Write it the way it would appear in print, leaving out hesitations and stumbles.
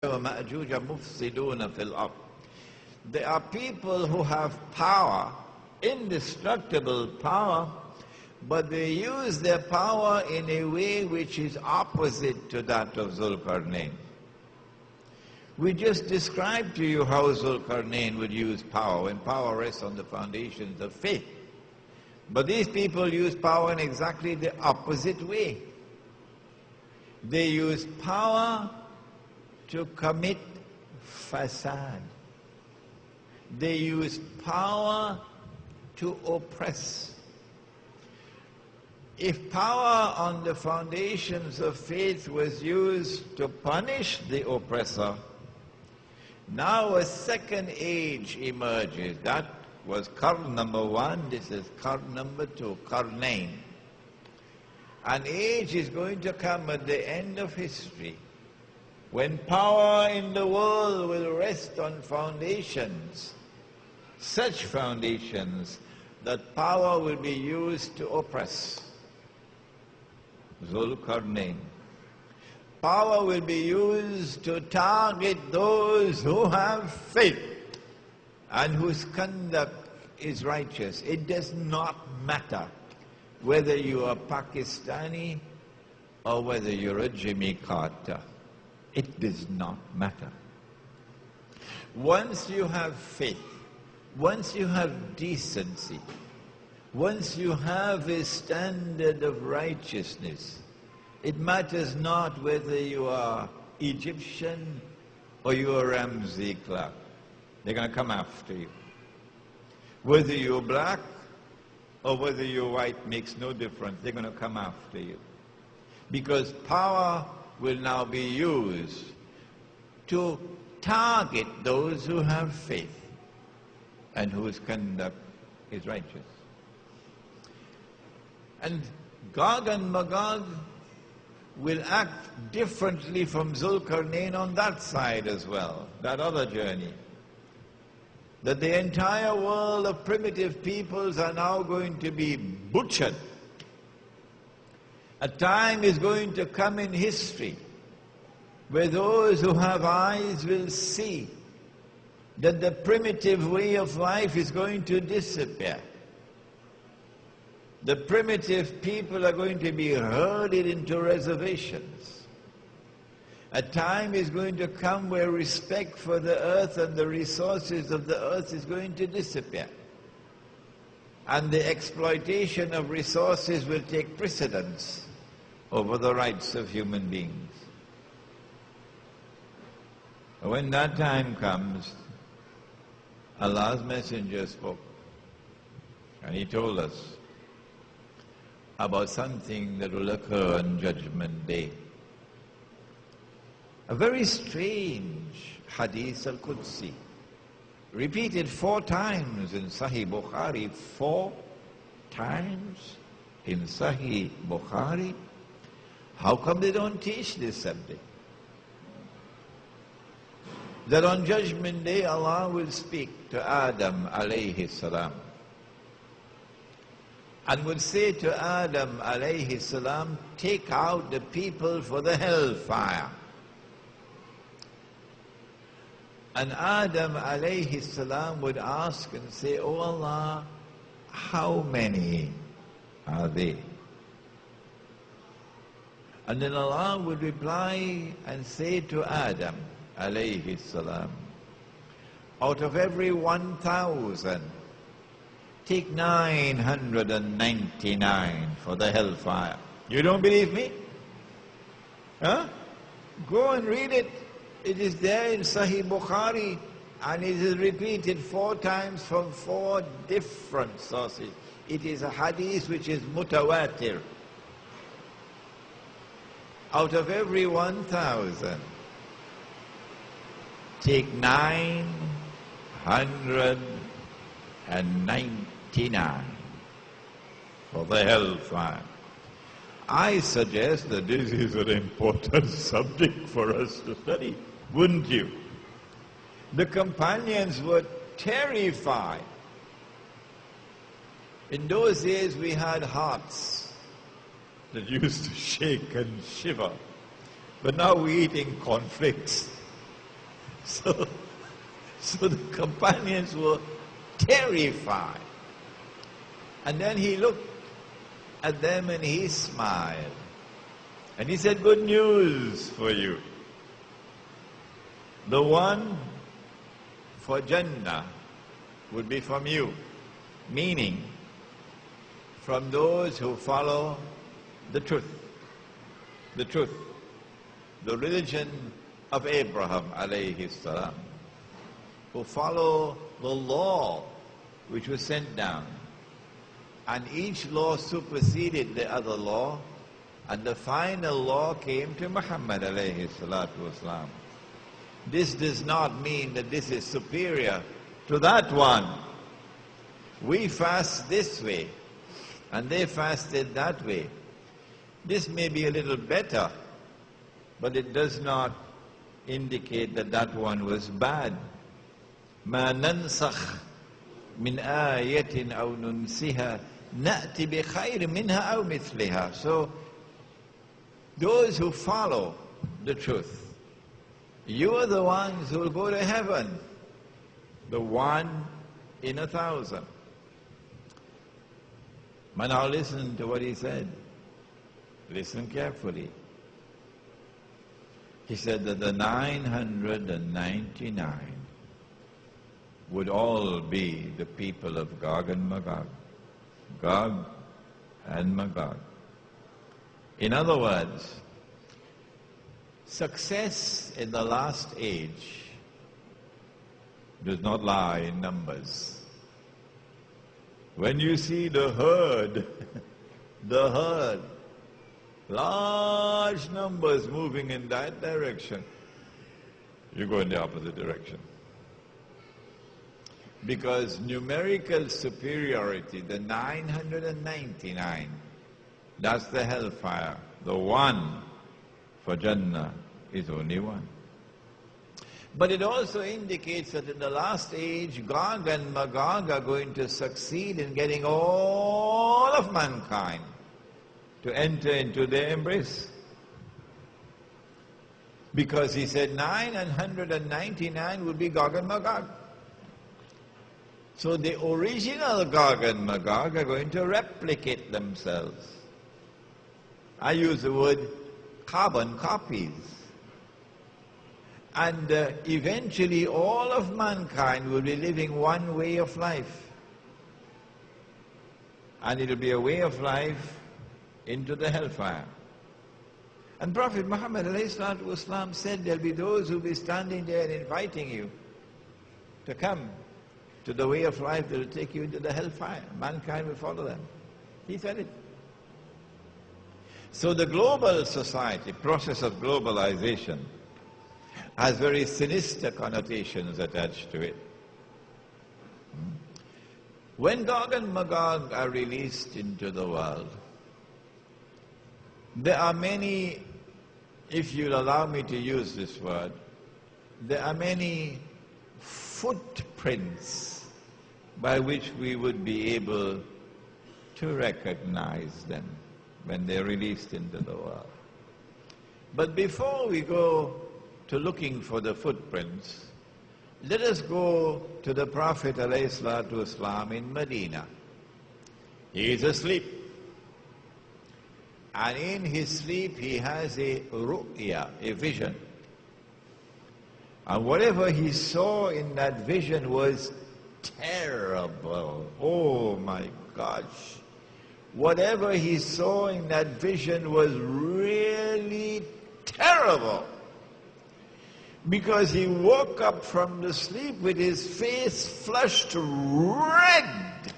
وَمَأْجُوجَ مُفْسِدُونَ فِي الْأَرْضِ. There are people who have power, indestructible power, but they use their power in a way which is opposite to that of Zulkarnain. We just described to you how Zulkarnain would use power, when power rests on the foundations of faith. But these people use power in exactly the opposite way. They use power to commit fasad. They use power to oppress. If power on the foundations of faith was used to punish the oppressor, now a second age emerges. That was Qarn number 1, this is Qarn number 2, Qarnain. An age is going to come at the end of history when power in the world will rest on foundations, such foundations that power will be used to oppress. Zulkarnain. Power will be used to target those who have faith and whose conduct is righteous. It does not matter whether you are Pakistani or whether you're a Jimmy Carter. It does not matter. Once you have faith, once you have decency, once you have a standard of righteousness, it matters not whether you are Egyptian or you are Ramsey Clark. They're going to come after you. Whether you're black or whether you're white makes no difference. They're going to come after you. Because power will now be used to target those who have faith and whose conduct is righteous. And Gog and Magog will act differently from Zulkarnain on that side as well, that other journey. That the entire world of primitive peoples are now going to be butchered. A time is going to come in history where those who have eyes will see that the primitive way of life is going to disappear. The primitive people are going to be herded into reservations. A time is going to come where respect for the earth and the resources of the earth is going to disappear. And the exploitation of resources will take precedence over the rights of human beings. When that time comes, Allah's Messenger spoke, and he told us about something that will occur on Judgment Day. A very strange hadith al-Qudsi, repeated 4 times in Sahih Bukhari, 4 times in Sahih Bukhari. How come they don't teach this subject? That on Judgment Day Allah will speak to Adam alayhi salam and would say to Adam alayhi salam, take out the people for the hellfire. And Adam alayhi salam would ask and say, oh Allah, how many are they? And then Allah would reply and say to Adam alayhi salam, out of every 1,000, take 999 for the hellfire. You don't believe me? Huh? Go and read it. It is there in Sahih Bukhari, and it is repeated 4 times from 4 different sources. It is a hadith which is mutawatir. Out of every 1,000, take 999 for the hellfire. I suggest that this is an important subject for us to study, wouldn't you? The companions were terrified. In those days we had hearts that used to shake and shiver. But now we're eating cornflakes. So, so the companions were terrified. And then he looked at them and he smiled. And he said, good news for you. The one for Jannah would be from you. Meaning, from those who follow the truth. The truth. The religion of Abraham alayhi salam. Who follow the law which was sent down. And each law superseded the other law. And the final law came to Muhammad alayhi salatu wasalam. This does not mean that this is superior to that one. We fast this way, and they fasted that way. This may be a little better, but it does not indicate that that one was bad. مَا نَنْسَخْ مِنْ آيَةٍ أَوْ نُنْسِهَا نَأْتِ بِخَيْرٍ مِنْهَا أَوْ مِثْلِهَا. So, those who follow the truth, you are the ones who will go to heaven, the 1 in 1,000. But now listen to what he said. Listen carefully. He said that the 999 would all be the people of Gog and Magog. Gog and Magog. In other words, success in the last age does not lie in numbers. When you see the herd, large numbers moving in that direction, you go in the opposite direction. Because numerical superiority, the 999, that's the hellfire. The 1 for Jannah is only 1. But it also indicates that in the last age, Gog and Magog are going to succeed in getting all of mankind to enter into their embrace. Because he said 999 will be Gog and Magog. So the original Gog and Magog are going to replicate themselves. I use the word carbon copies. And eventually all of mankind will be living one way of life. And it will be a way of life into the hellfire. And Prophet Muhammad ﷺ said there will be those who will be standing there and inviting you to come to the way of life that will take you into the hellfire. Mankind will follow them. He said it. So the global society, process of globalization, has very sinister connotations attached to it. When Gog and Magog are released into the world, there are many, if you'll allow me to use this word, there are many footprints by which we would be able to recognize them when they're released into the world. But before we go to looking for the footprints, let us go to the Prophet ﷺ in Medina. He is asleep. And in his sleep he has a ru'ya, a vision. And whatever he saw in that vision was terrible. Oh my gosh. Whatever he saw in that vision was really terrible. Because he woke up from the sleep with his face flushed red.